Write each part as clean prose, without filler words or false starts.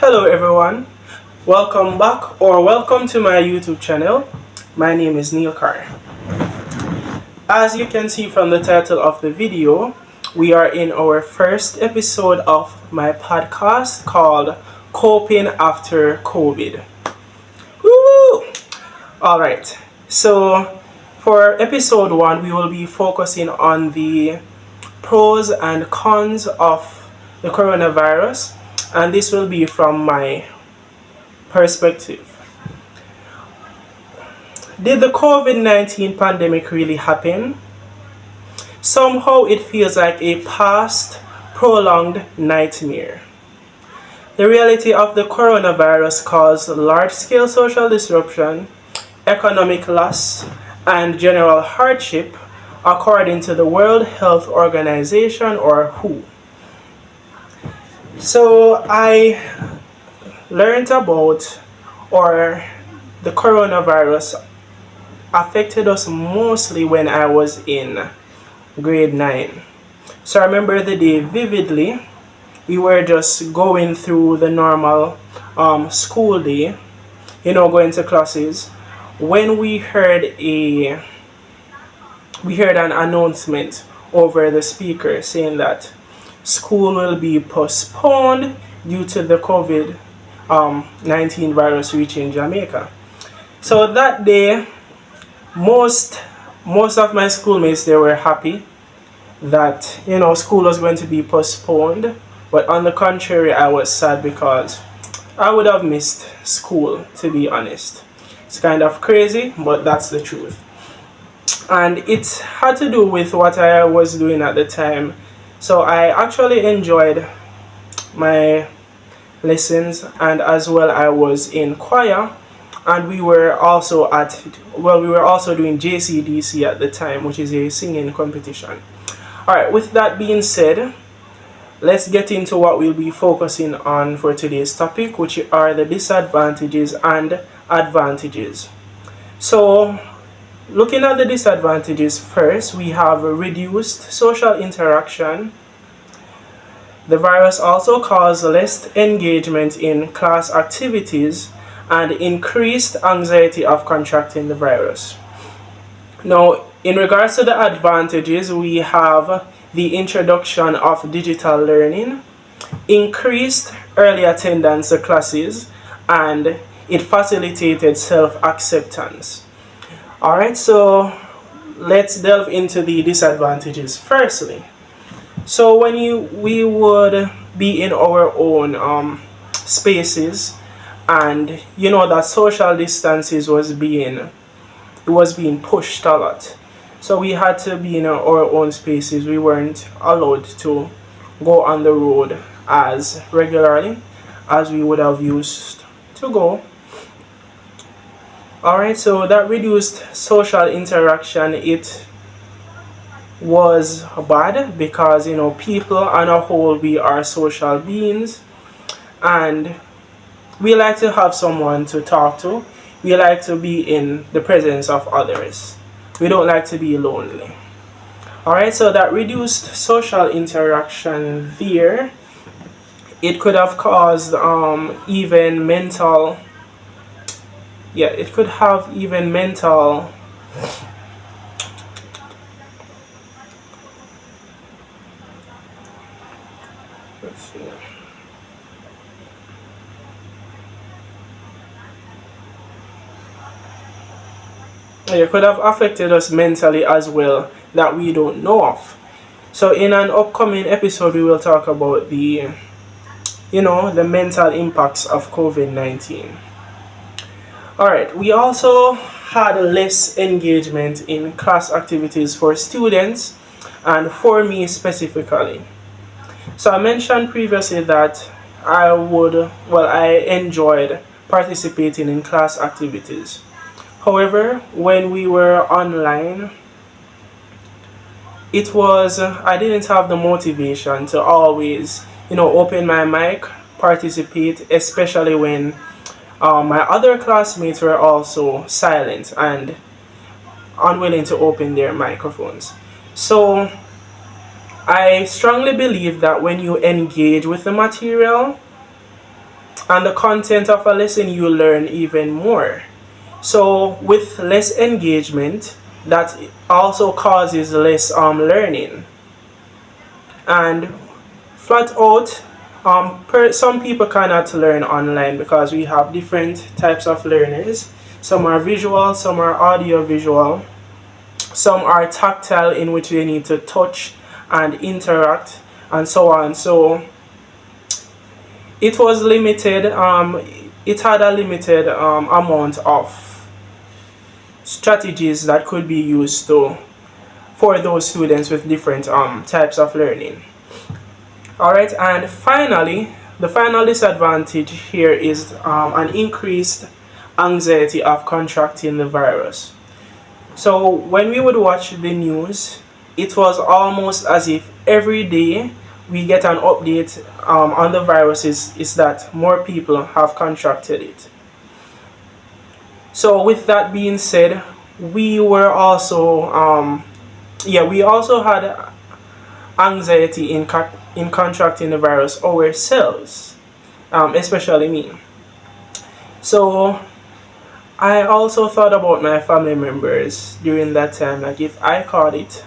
Hello everyone, welcome back or welcome to my YouTube channel. My name is Neil Carr. As you can see from the title of the video, we are in our first episode of my podcast called Coping After COVID. Woo! Alright, so for episode 1 we will be focusing on the pros and cons of the coronavirus, and this will be from my perspective. Did the COVID-19 pandemic really happen? Somehow it feels like a past, prolonged nightmare. The reality of the coronavirus caused large-scale social disruption, economic loss, and general hardship, according to the World Health Organization, or WHO. So I learned about, or the coronavirus affected us mostly when I was in grade 9. So I remember the day vividly. We were just going through the normal school day, going to classes, when we heard an announcement over the speaker saying that school will be postponed due to the COVID-19 virus reaching Jamaica. So that day, most of my schoolmates, they were happy that school was going to be postponed. But on the contrary, I was sad because I would have missed school, to be honest. It's kind of crazy, but that's the truth. And it had to do with what I was doing at the time. So I actually enjoyed my lessons, and as well I was in choir, and we were also doing JCDC at the time, which is a singing competition. Alright, with that being said, let's get into what we'll be focusing on for today's topic, which are the disadvantages and advantages. So looking at the disadvantages first, we have reduced social interaction. The virus also caused less engagement in class activities and increased anxiety of contracting the virus. Now, in regards to the advantages, we have the introduction of digital learning, increased early attendance to classes, and it facilitated self-acceptance. Alright, so let's delve into the disadvantages firstly. So when we would be in our own spaces, and that social distances was being pushed a lot. So we had to be in our own spaces. We weren't allowed to go on the road as regularly as we would have used to go. Alright, so that reduced social interaction, it was bad because people on a whole, we are social beings, and we like to have someone to talk to. We like to be in the presence of others. We don't like to be lonely. Alright, so that reduced social interaction there, it could have caused even mental, let's see. It could have affected us mentally as well, that we don't know of. So in an upcoming episode, we will talk about the mental impacts of COVID-19. Alright, we also had less engagement in class activities for students, and for me specifically. So I mentioned previously that I enjoyed participating in class activities. However, when we were online, I didn't have the motivation to always, open my mic, participate, especially when my other classmates were also silent and unwilling to open their microphones. So I strongly believe that when you engage with the material, and the content of a lesson, you learn even more. So with less engagement, that also causes less learning. And flat out, some people cannot learn online because we have different types of learners. Some are visual, some are audio visual, some are tactile, in which they need to touch and interact, and so on. So it was limited. It had a limited amount of strategies that could be used for those students with different types of learning. Alright, and finally, the final disadvantage here is an increased anxiety of contracting the virus. So when we would watch the news, it was almost as if every day we get an update on the virus is that more people have contracted it. So with that being said, we were also we also had anxiety in contracting the virus ourselves, especially me. So I also thought about my family members during that time. Like, if I caught it,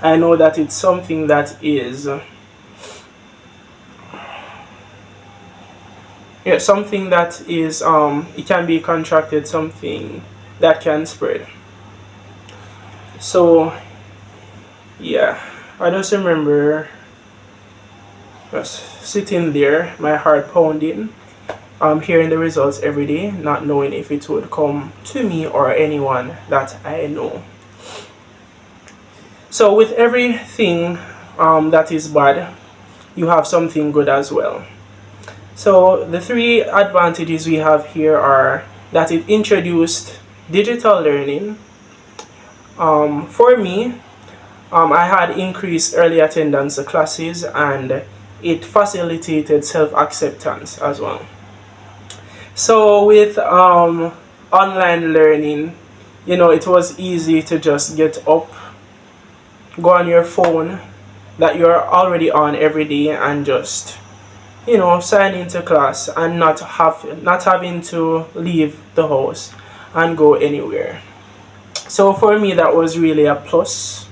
I know that it's something that is something that is it can be contracted, something that can spread. So yeah, I just remember just sitting there, my heart pounding, hearing the results every day, not knowing if it would come to me or anyone that I know. So with everything that is bad, you have something good as well. So the three advantages we have here are that it introduced digital learning. For me, I had increased early attendance to classes, and it facilitated self-acceptance as well. So with online learning, it was easy to just get up, go on your phone that you're already on every day, and just sign into class and not having to leave the house and go anywhere. So for me, that was really a plus.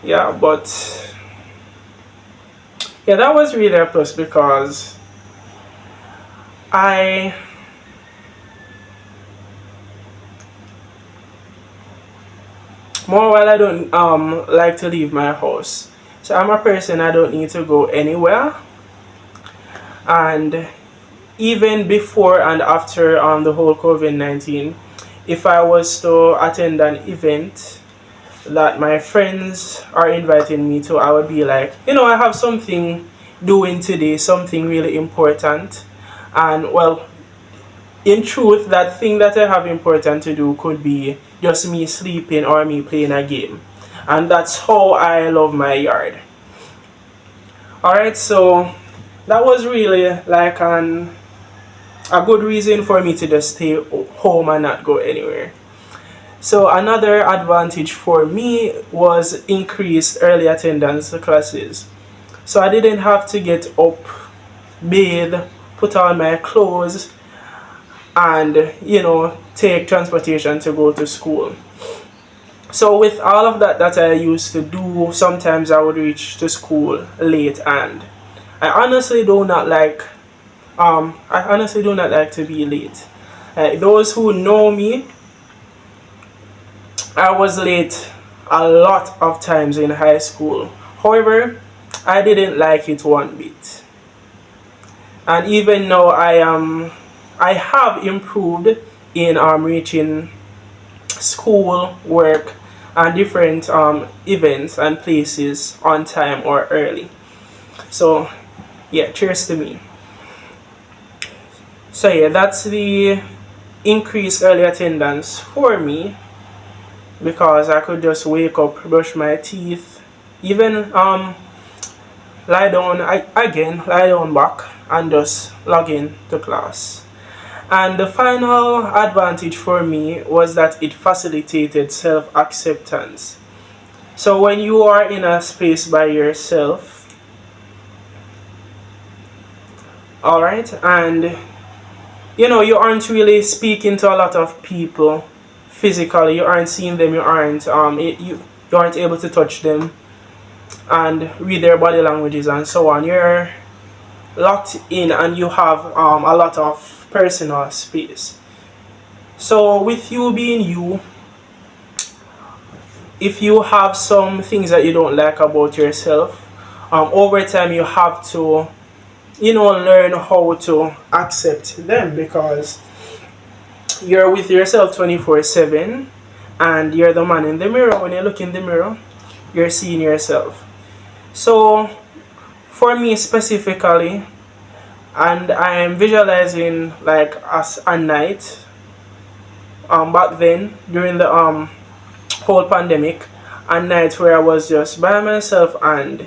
Yeah, but yeah, that was really a plus because while I don't like to leave my house. So I'm a person, I don't need to go anywhere. And even before and after the whole COVID-19, if I was to attend an event that my friends are inviting me to, I would be like, I have something doing today, something really important. And well, in truth, that thing that I have important to do could be just me sleeping or me playing a game. And that's how I love my yard. Alright, so that was really like a good reason for me to just stay home and not go anywhere. So another advantage for me was increased early attendance to classes. So I didn't have to get up, bathe, put on my clothes, and take transportation to go to school. So with all of that I used to do, sometimes I would reach to school late, and I honestly do not like to be late. Those who know me, I was late a lot of times in high school. However, I didn't like it one bit. And even now I have improved in reaching school, work, and different events and places on time or early. So yeah, cheers to me. So yeah, that's the increased early attendance for me, because I could just wake up, brush my teeth, even lie down back and just log in to class. And the final advantage for me was that it facilitated self-acceptance. So when you are in a space by yourself, All right, and you aren't really speaking to a lot of people physically. You aren't seeing them. You aren't able to touch them and read their body languages and so on. You're locked in, and you have a lot of personal space. So with you being you, if you have some things that you don't like about yourself, over time you have to learn how to accept them, because you're with yourself 24/7, and you're the man in the mirror. When you look in the mirror, you're seeing yourself. So for me specifically, and I am visualizing like as a night back then during the whole pandemic, a night where I was just by myself, and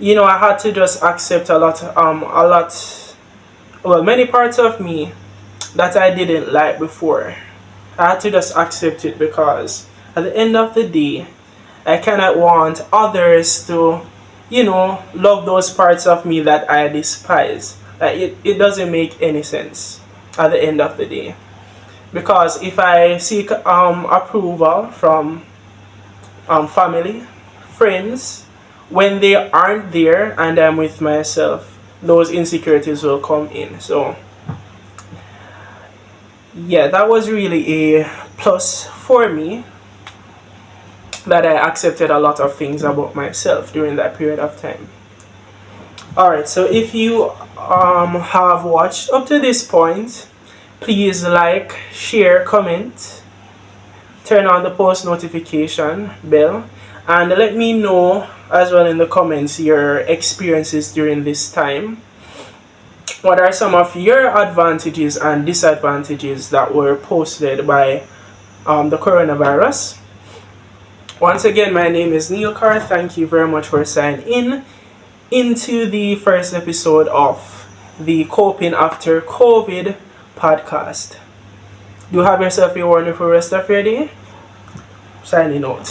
I had to just accept many parts of me that I didn't like before. I had to just accept it, because at the end of the day, I cannot want others to, love those parts of me that I despise. Like it doesn't make any sense at the end of the day. Because if I seek approval from family, friends, when they aren't there and I'm with myself, those insecurities will come in. So yeah, that was really a plus for me, that I accepted a lot of things about myself during that period of time. Alright, so if you have watched up to this point, please like, share, comment, turn on the post notification bell, and let me know as well in the comments your experiences during this time. What are some of your advantages and disadvantages that were posted by the coronavirus? Once again, my name is Neil Carr. Thank you very much for signing in into the first episode of the Coping After COVID podcast. Do have yourself a wonderful rest of your day. Signing out.